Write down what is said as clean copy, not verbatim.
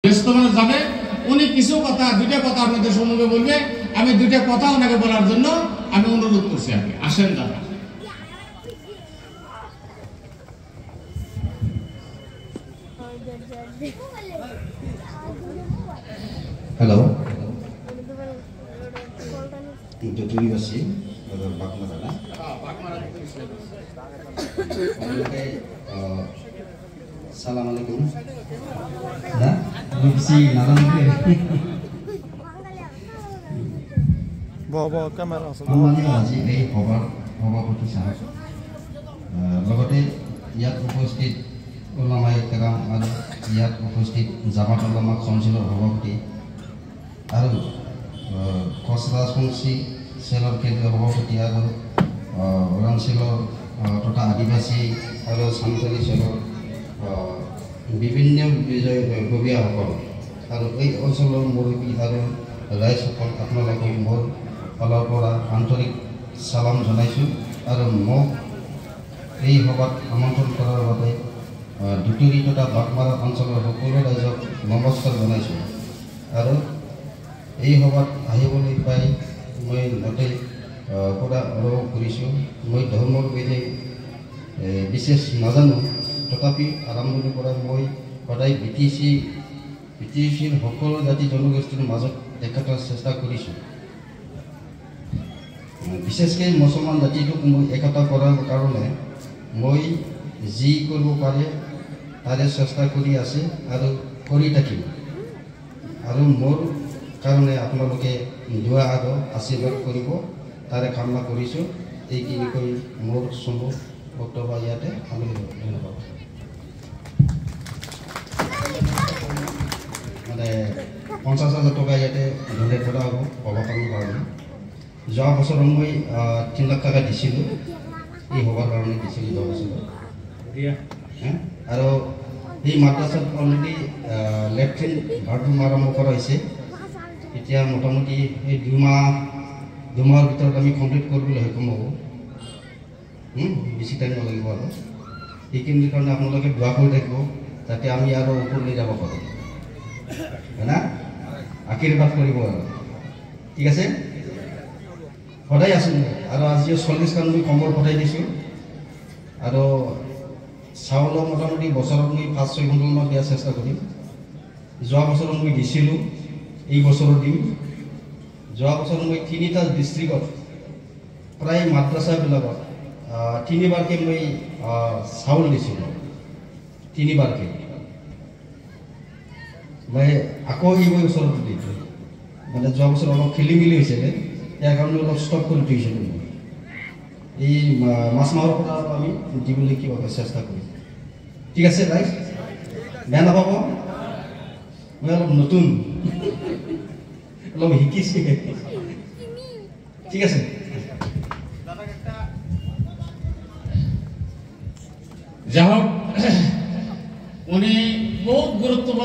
মানে যাবে উনি কিছু কথা দুইটা কথা আপনাদের সম্মুখে বলবে আমি দুইটা কথা ওনাকে বলার জন্য আমি অনুরোধ করছি আপনি আসেন দাদা হ্যালো জুরিবাসী বাগমারা সালাম আলাইকুম না বুঝছি নারায়ণকে বাবা ক্যামেরা আছে আজি এই সভাপতি সাহেব লগতে ইয়াত উপস্থিত ওলামায়ে কেৰাম আৰু ইয়াত উপস্থিত জামাত উলামা কাউন্সিলৰ সভাপতি আৰু কচৰাজবংশী চেলৰ কেন্দ্ৰীয় সভাপতি আৰু ওৰাংচলৰ তথা আদিবাসী আৰু সান্তালী চেলৰ বিভিন্ন বিজয়ীসকল আৰু এই অঞ্চলৰ মুৰব্বী আৰু ৰাইজসকল আপোনালোকক মোৰ ফালৰ পৰা আন্তৰিক চালাম জনাইছোঁ আৰু মোক এই সভাত আমন্ত্ৰণ কৰাৰ বাবে দুটুৰি তথা বাগমাৰা অঞ্চলৰ সকলো ৰাইজক নমস্কাৰ জনাইছোঁ আৰু এই সভাত আহিবলৈ পাই মই নতেই পৰা অনুভৱ কৰিছোঁ মই ধৰ্মৰ বেদে বিশেষ নাজানো তথাপি আৰম্ভণিৰ পৰা মই সদায় বিটিচিৰ সকলো জাতি জনগোষ্ঠীৰ মাজত একতাৰ চেষ্টা কৰিছোঁ বিশেষকৈ মুছলমান জাতিটোক মই একতা কৰাৰ কাৰণে মই যি কৰিব পাৰে তাৰে চেষ্টা কৰি আছে আৰু কৰি থাকিম আৰু মোৰ কাৰণে আপোনালোকে দোৱা আৰু আশীৰ্বাদ কৰিব তাৰে কামনা কৰিছোঁ এইখিনি কৈ মোৰ চমু বক্তব্য ইয়াতে সামৰি ধন্যবাদ মানে 50,000 টকা ইয়াতে ডনেট কৰা হ'ব সভাখনৰ কাৰণে যোৱা বছৰ মই 3 লাখ টকা দিছিলোঁ এই সভাৰ কাৰণে দিছিলোঁ যোৱা বছৰ আৰু এই মাদ্ৰাসাত অলৰেডি লেট্ৰিন বাথৰুম আৰম্ভ কৰা হৈছে এতিয়া মোটামুটি এই দুমাহৰ ভিতৰত আমি কমপ্লিট কৰিবলৈ সক্ষম হ'ব বেছি টাইম নালাগিব আৰু এইখিনিৰ কাৰণে আপোনালোকে দোৱা কৰি থাকিব যাতে আমি আৰু ওপৰলৈ যাব পাৰোঁ হয় না আশীৰ্বাদ কৰিব আৰু ঠিক আছে সদায় আছোঁ আৰু আজিও 40 মই কম্বল পঠাই দিছোঁ আৰু চাউলৰ মোটামুটি বছৰত মই 5-6 কুইণ্টেলমান দিয়াৰ চেষ্টা কৰিম যোৱা বছৰত মই দিছিলোঁ এই বছৰত দিম যোৱা বছৰত মই 3টা ডিষ্ট্ৰিক্টত প্ৰায় মাদ্ৰাসাবিলাকত 3বাৰকৈ মই চাউল দিছিলোঁ 3বাৰকৈ মই আকৌ এই বছৰত দিছোঁ মানে যোৱা বছৰ অলপ খেলি মেলি হৈছিলে ইয়াৰ কাৰণে অলপ ষ্টপ কৰি থৈছিলোঁ এই মাছ মাহৰ পৰা আমি দিবলৈ কিবা চেষ্টা কৰিম ঠিক আছে ৰাইজ বেয়া নাপাব মই অলপ নতুন অলপ শিকিছোঁ ঠিক আছে যাই হোক উনি বহুত গুরুত্বপূর্ণ